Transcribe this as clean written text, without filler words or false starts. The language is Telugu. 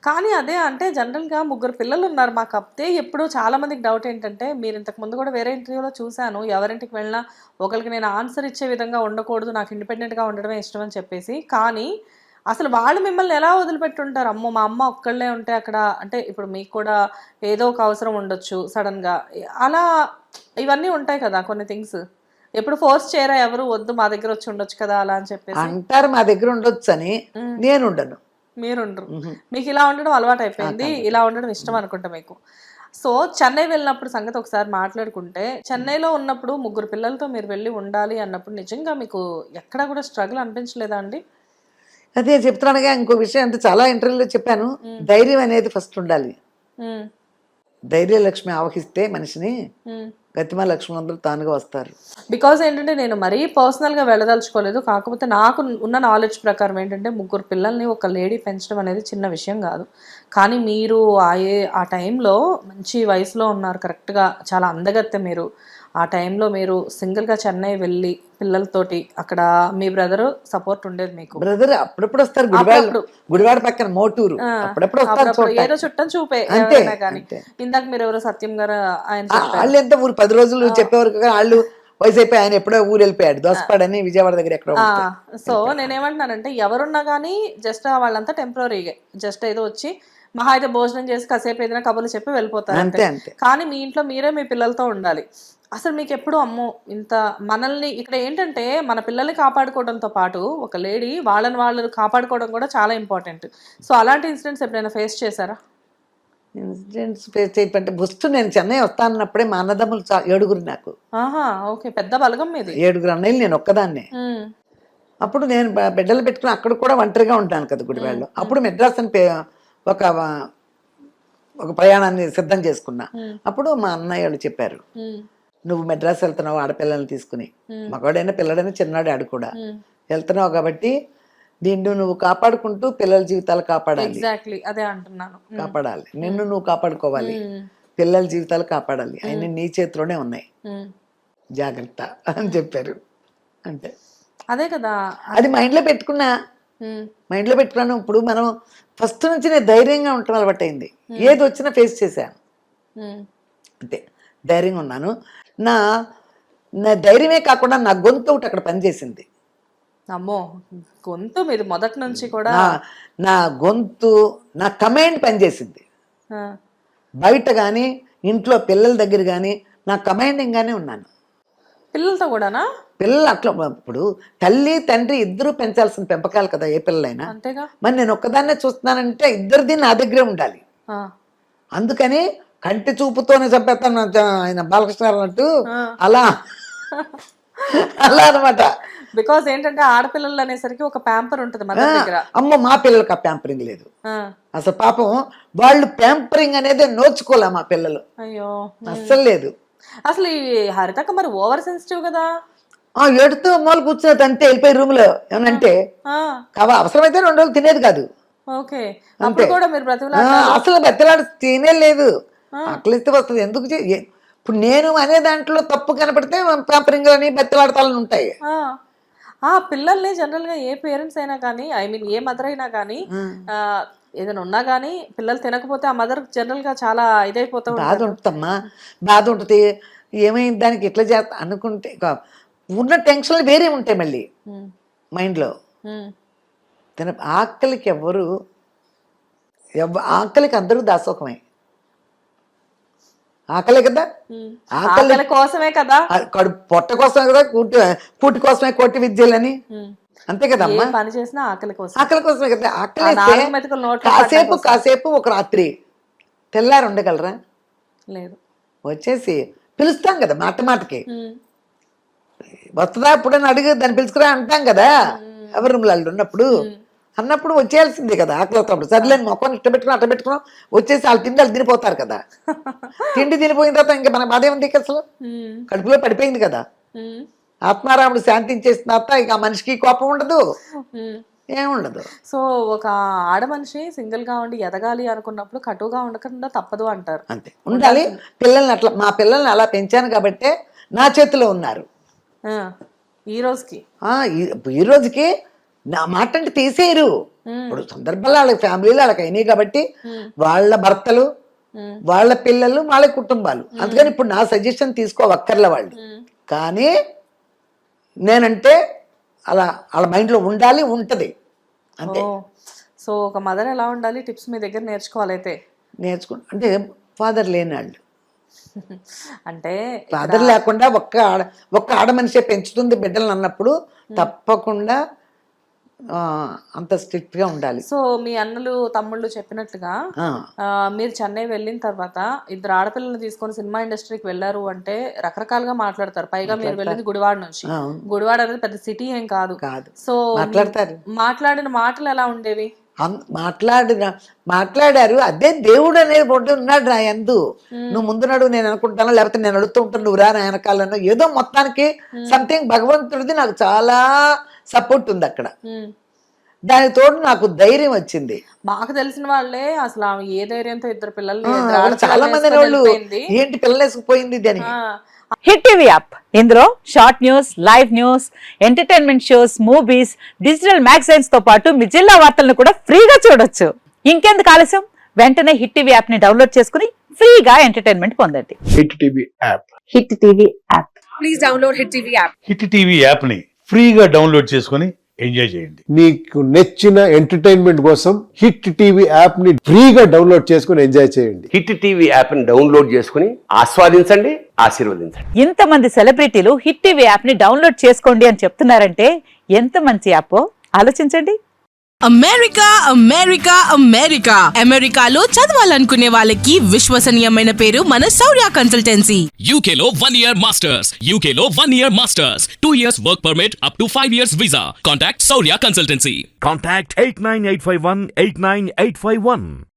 కానీ అదే అంటే జనరల్‌గా ముగ్గురు పిల్లలున్నారు మాకప్తే ఎప్పుడు చాలా మందికి డౌట్ ఏంటంటే, మీరు ఇంతకు ముందు కూడా వేరే ఇంటర్వ్యూలో చూసాను. ఎవరింటికి వెళ్ళినా ఒకళ్ళకి నేను ఆన్సర్ ఇచ్చే విధంగా ఉండకూడదు. నాకు ఇండిపెండెంట్‌గా ఉండడమే ఇష్టం అని చెప్పేసి. కానీ అసలు వాళ్ళు మిమ్మల్ని ఎలా వదిలిపెట్టుంటారు? అమ్మో! మా అమ్మ ఒక్కళ్ళే ఉంటే అక్కడ అంటే ఇప్పుడు మీకు కూడా ఏదో ఒక అవసరం ఉండొచ్చు సడెన్‌గా. అలా ఇవన్నీ ఉంటాయి కదా! కొన్ని థింగ్స్. ఎప్పుడు ఫోర్స్ చేయరా ఎవరు? వద్దు మా దగ్గరొచ్చి ఉండొచ్చు కదా! అలా అని చెప్పేసి? అంటారు మా దగ్గర ఉండొచ్చని, హ్మ్. నేనుండను. మీరుండరు. హుహు. మీకిలా ఉండడం అలవాటయిపోయింది. నాకలవాటు. ఇలా ఉండడం ఇష్టం అనుకుంటా మీకు. సో, చెన్నై వెళ్ళినప్పుడు సంగతి ఒకసారి మాట్లాడుకుంటే, చెన్నైలో ఉన్నప్పుడు ముగ్గురు పిల్లలతో మీరు వెళ్లి ఉండాలి అన్నప్పుడు నిజంగా మీకు ఎక్కడా కూడా స్ట్రగుల్ అనిపించలేదా అండి? అదే చెప్తున్నానుగా ఇంకో విషయం అంటే చాలా ఇంటర్వ్యూలో చెప్పాను. హ్మ్. ధైర్యం అనేది ఫస్ట్ ఉండాలి. హ్మ్. ధైర్యలక్ష్మి ఆవహిస్తే మనిషిని హ్మ్. గతిమ లక్ష్మణులందరూ తానుగా వస్తారు. బికాజ్ ఏంటంటే నేను మరీ పర్సనల్‌గా వెళ్ళదలుచుకోలేదు. కాకపోతే నాకు ఉన్న నాలెడ్జ్ ప్రకారం ఏంటంటే, ముగ్గురు పిల్లల్ని ఒక లేడీ పెంచడం అనేది చిన్న విషయం గాదు. కానీ మీరు ఆ టైంలో మంచి వయసులో ఉన్నారు కరెక్ట్‌గా. చాలా అందగత్తె మీరు. ఆ టైంలో మీరు సింగిల్‌గా చెన్నై వెళ్ళి పిల్లలతోటి అక్కడ మీ బ్రదరు సపోర్ట్ ఉండేది మీకు. బ్రదర్ అప్పుడప్పుడు వస్తారు గుడివాడలో. అప్పుడప్పుడు. గుడివాడ పక్కన మోటూరు. ఆ! అప్పుడప్పుడు వస్తారు అప్పుడప్పుడు ఏదో చూడటానికి. చుట్టం చూపే అంతే ఎవరైనా గాని. అంతే. ఇందాక మీరెవరో సత్యం గారు ఆయన చెప్పారు. వాళ్ళు ఎంత ఊరు 10 రోజులు ఆ! చెప్పేవారు కదా. వాళ్ళు వయసు అయిపోయి ఆయన ఎప్పుడో ఊరు వెళ్ళిపోయాడు. దోసపాడని విజయవాడ దగ్గర ఎక్కడో ఆ! ఉంటే సో, వెళ్ళిపోయాడు. నేనేమంటున్నానంటే ఎవరున్నా గానీ జస్ట్ వాళ్ళంతా టెంపరరీగే. జస్ట్ ఏదో వచ్చి మహా అయితే భోజనం చేసి కాసేపు ఏదైనా కబుర్లు చెప్పి వెళ్ళిపోతారంతే. అంతే అంతే. కానీ మీ ఇంట్లో మీరే మీ పిల్లలతో ఉండాలి. అసలు మీకెప్పుడు అమ్మో! ఇంత మనల్ని ఇక్కడ ఏంటంటే మన పిల్లల్ని కాపాడుకోవడంతో పాటు ఒక లేడీ వాళ్ళని వాళ్ళు కాపాడుకోవడం కూడా చాలా ఇంపార్టెంట్. సో, అలాంటి ఇన్సిడెంట్స్ ఎప్పుడైనా ఫేస్ చేసారా? ఇన్సిడెంట్స్ ఫేస్ చేయమంటే ఫస్ట్ నేను చెన్నై వస్తానన్నప్పుడే మా అన్నదమ్ములు ఏడుగురు నాకు. ఆహా! ఓకే. పెద్ద బలగం మీది. ఏడుగురు అన్నయ్యలు నేను ఒక్కదాన్నే. హ్మ్. అప్పుడు నేను బిడ్డలు పెట్టుకుని అక్కడ కూడా ఒంటరిగా ఉంటాను కదా హ్మ్. గుడివాడలో. హ్మ్. అప్పుడు మెడ్రాస్ అని ఒక ఒక ప్రయాణాన్ని సిద్ధం చేసుకున్నా. హ్మ్. అప్పుడు మా అన్నయ్య వాళ్ళు చెప్పారు, హ్మ్. నువ్వు మెడ్రాస్ వెళ్తున్నావు ఆడపిల్లల్ని తీసుకుని. హ్మ్. మగవాడైనా పిల్లడైనా చిన్నాడు ఆడు కూడా. హ్మ్. వెళ్తున్నావు కాబట్టి నిన్ను నువ్వు కాపాడుకుంటూ పిల్లల జీవితాలు కాపాడాలి. ఎగ్జాక్ట్‌లీ. అదే అంటున్నాను. హ్మ్. కాపాడాలి. హ్మ్. నిన్ను నువ్వు కాపాడుకోవాలి. హ్మ్. పిల్లల జీవితాలు కాపాడాలి. హ్మ్. అన్నీ నీ చేతిలోనే ఉన్నాయి. హ్మ్. జాగ్రత్త అని చెప్పారు. అంటే అదే కదా! అది మైండ్లో పెట్టుకున్నా. హ్మ్. మైండ్లో పెట్టుకున్నాను. ఇప్పుడు మనం ఫస్ట్ నుంచి నేను ధైర్యంగా ఉండటం అలవాటైంది. హ్మ్. ఏది వచ్చినా ఫేస్ చేశాను. హ్మ్. అంతే. ధైర్యంగా ఉన్నాను. నా నా ధైర్యమే కాకుండా నా గొంతు ఒకటి అక్కడ పనిచేసింది. అమ్మో! గొంతు మీది మొదటి నుంచి కూడా నా నా గొంతు, నా కమాండ్ పనిచేసింది. ఆ! బయట గానీ, ఇంట్లో పిల్లల దగ్గర గానీ, నా కమాండింగ్‌గానే ఉన్నాను. పిల్లలతో గూడానా? పిల్లలు అట్లా ఇప్పుడు తల్లి, తండ్రి ఇద్దరూ పెంచాల్సిన పెంపకాలు కదా ఏ పిల్లలైనా. అంతేగా. మరి నేను ఒక్కదాన్నే చూస్తున్నానంటే ఇద్దరిది నా దగ్గరే ఉండాలి. ఆ! అందుకని కంటి చూపుతోనే చంపేస్తాను ఆయన బాలకృష్ణ గారు అన్నట్టు ఆ! అలా అలా అనమాట. బికాజ్ ఏంటంటే ఆడపిల్లలు అనేసరికి ఒక ప్యాంపర్ ఉంటది ఆ! మదర్ దగ్గర. అమ్మో! మా పిల్లలకి ఆ ప్యాంపరింగ్ లేదు. ఆ! అసలు పాపం వాళ్ళు ప్యాంపరింగ్ అనేది నోచుకోలే మా పిల్లలు. అయ్యో! హ్మ్. అస్సలు లేదు. అసలు ఈ హరితక్క మరి ఓవర్ సెన్సిటివ్ గదా! ఏడుతూ మూల కూర్చునేది అంతే వెళ్ళిపోయి రూమ్‌లో ఆ! ఏమనంటే. ఆ! అవసరమైతే 2 రోజులు తినేది కాదు. ఓకే. అప్పుడు అంతే. కూడా మీరు బ్రతిమలాడ్డారు. అసలు బతిలాడి తినే లేదు. ఆ! ఆకలిస్తే వస్తది. ఎందుకు ఇప్పుడు నేను అనే దాంట్లో తప్పు కనపడితే ప్యాంపరింగ్ అని బతిలాడతాలని ఉంటాయి. ఆ! ఆ! పిల్లల్ని జనరల్‌గా ఏ పేరెంట్స్ అయినా కానీ, ఐ మీన్ ఏ మదర్ అయినా గానీ ఆహ్, ఏదైనా ఉన్నా గానీ పిల్లలు తినకపోతే ఆ మదర్ జనరల్‌గా చాలా ఇదైపోతూ బాధ ఉంటారు. ఉంటదమ్మా. బాధ ఉంటది. ఏమైంది దానికి ఇట్లా చేస్తా అనుకుంటే ఉన్న టెన్షన్‌లు వేరే ఉంటాయి మళ్ళీ హ్మ్. మైండ్‌లో. హ్మ్. ఆకలికి ఆకలికి అందరూ దాసోకమే. ఆకలే కదా! హ్మ్. ఆకలి ఆకలి కోసమే కదా! పొట్ట కోసమే కదా కూటి కోసమే కోటి విద్యలని. హ్మ్. అంతే ఏ కదమ్మా! పని చేసినా ఆకలి కోసమే. ఆకలి కోసమే కదా! ఆ ఆకలేస్తే 4 మెతుకులు నోట్లో పడడం కాసేపు, కోసం. కాసేపు ఒక రాత్రి తెల్లారి ఉండగలరా? లేదు. వచ్చేసి పిలుస్తాం కదా మాట మాటకి. హ్మ్. వస్తదా ఎప్పుడైనా అడిగి దాన్ని పిలుచుకురా అంటాం కదా! హ్మ్. ఎవరి రూమ్‌లో ఆళ్ళు ఉన్నప్పుడు. హ్మ్. అన్నప్పుడు వచ్చేయాల్సిందే కదా! ఆకలవుతున్నప్పుడు. ఆ! సర్లేని మొఖాన్ని ఇట్ట పెట్టుకుని, అట్ట పెట్టుకున్నాం వచ్చేసి ఆళ్ళ తిండి ఆళ్ళు తినిపోతారు కదా! తిండి తినిపోయిన తర్వాత ఇంక మన బాధేముంది అసలు? హ్మ్. కడుపులో పడిపోయింది కదా! హ్మ్. ఆత్మారాముడు శాంతించేసిన తర్వాత ఇక ఆ మనిషికి కోపం ఉండదు. హ్మ్. ఏముండదు. సో, ఒక ఆడ మనిషి సింగిల్‌గా ఉండి ఎదగాలి అనుకున్నప్పుడు కటువుగా ఉండకుండా తప్పదు అంటారు. అంతే. ఉండాలి. ఉండాల్సింది. పిల్లల్ని అట్లా మా పిల్లల్ని అలా పెంచాను కాబట్టే నా చేతిలో ఉన్నారు. ఆ! ఈ రోజుకి. ఈ రోజుకి నా మాట అంటే తీసేయరు. ఇప్పుడు సందర్భాలు వాళ్ళకి ఫ్యామిలీలు వాళ్ళకి అయినాయి కాబట్టి వాళ్ళ భర్తలు వాళ్ళ పిల్లలు వాళ్ళ కుటుంబాలు, అందుకని ఇప్పుడు నా సజెషన్ తీసుకోవక్కర్లే వాళ్ళు. కానీ నేనంటే అలా వాళ్ళ మైండ్లో ఉండాలి, ఉంటుంది అంతే. సో ఒక మదర్ ఎలా ఉండాలి టిప్స్ మీ దగ్గర నేర్చుకోవాలైతే. అంటే ఫాదర్ లేనాళ్ళు, అంటే ఫాదర్ లేకుండా ఒక్క ఆడ మనిషే పెంచుతుంది బిడ్డలను అన్నప్పుడు తప్పకుండా అంత స్ట్రిక్ట్ గా ఉండాలి. సో మీ అన్నలు తమ్ముళ్ళు చెప్పినట్లుగా మీరు చెన్నై వెళ్ళిన తర్వాత ఇద్దరు ఆడపిల్లలు తీసుకొని సినిమా ఇండస్ట్రీకి వెళ్ళారు అంటే రకరకాలుగా మాట్లాడతారు. పైగా మీరు వెళ్ళింది గుడివాడ నుంచి, గుడివాడ అనేది పెద్ద సిటీ ఏం కాదు. సో మాట్లాడిన మాటలు ఎలా ఉండేవి? మాట్లాడారు. అదే దేవుడు అనేది ఒకటి ఉన్నాడు రా ఎందు. నువ్వు ముందు నడువు నేను అనుకుంటాను, లేకపోతే నేను అడుగుతూ ఉంటాను నువ్వు రా నా వెనకాలను, ఏదో మొత్తానికి సంథింగ్ భగవంతుడిది నాకు చాలా సపోర్ట్ ఉంది అక్కడ. దానికి తోడు నాకు ధైర్యం వచ్చింది. మాకు తెలిసిన వాళ్ళే అసలు ఏ ధైర్యంతో ఇద్దరు పిల్లలు చాలా మంది వాళ్ళు ఏంటి పిల్లలు వేసుకుపోయింది దానికి. హిట్ టీవీ యాప్, ఇందులో short news, live news, entertainment shows, movies, digital magazines తో పాటు మీ జిల్లా వార్తలను కూడా ఫ్రీగా చూడొచ్చు. ఇంకెందుకు ఆలస్యం, వెంటనే హిట్ టీవీ యాప్ ని డౌన్లోడ్ చేసుకుని ఫ్రీగా ఎంటర్టైన్మెంట్ పొందండి. Hit TV app, hit TV app, please download hit TV app. Hit TV app ని ఫ్రీగా డౌన్లోడ్ చేసుకుని ఎంజాయ్ చేయండి. మీకు నచ్చిన ఎంటర్టైన్మెంట్ కోసం హిట్ టీవీ యాప్ ని ఫ్రీగా డౌన్లోడ్ చేసుకుని ఎంజాయ్ చేయండి. హిట్ టీవీ యాప్ ని డౌన్లోడ్ చేసుకుని ఆస్వాదించండి, ఆశీర్వదించండి. ఇంతమంది సెలబ్రిటీలు హిట్ టీవీ యాప్ ని డౌన్లోడ్ చేసుకోండి అని చెప్తున్నారంటే ఎంత మంచి యాప్ ఆలోచించండి. అమెరికా అమెరికా అమెరికా అమెరికాలో చదవాలనుకునే వాళ్ళకి విశ్వసనీయమైన పేరు మన శౌర్య కన్సల్టెన్సీ. UK లో 1 year masters, UK లో 1 year masters, 2 years work permit up to 5 years visa. Contact Saurya Consultancy. Contact 89851 89851.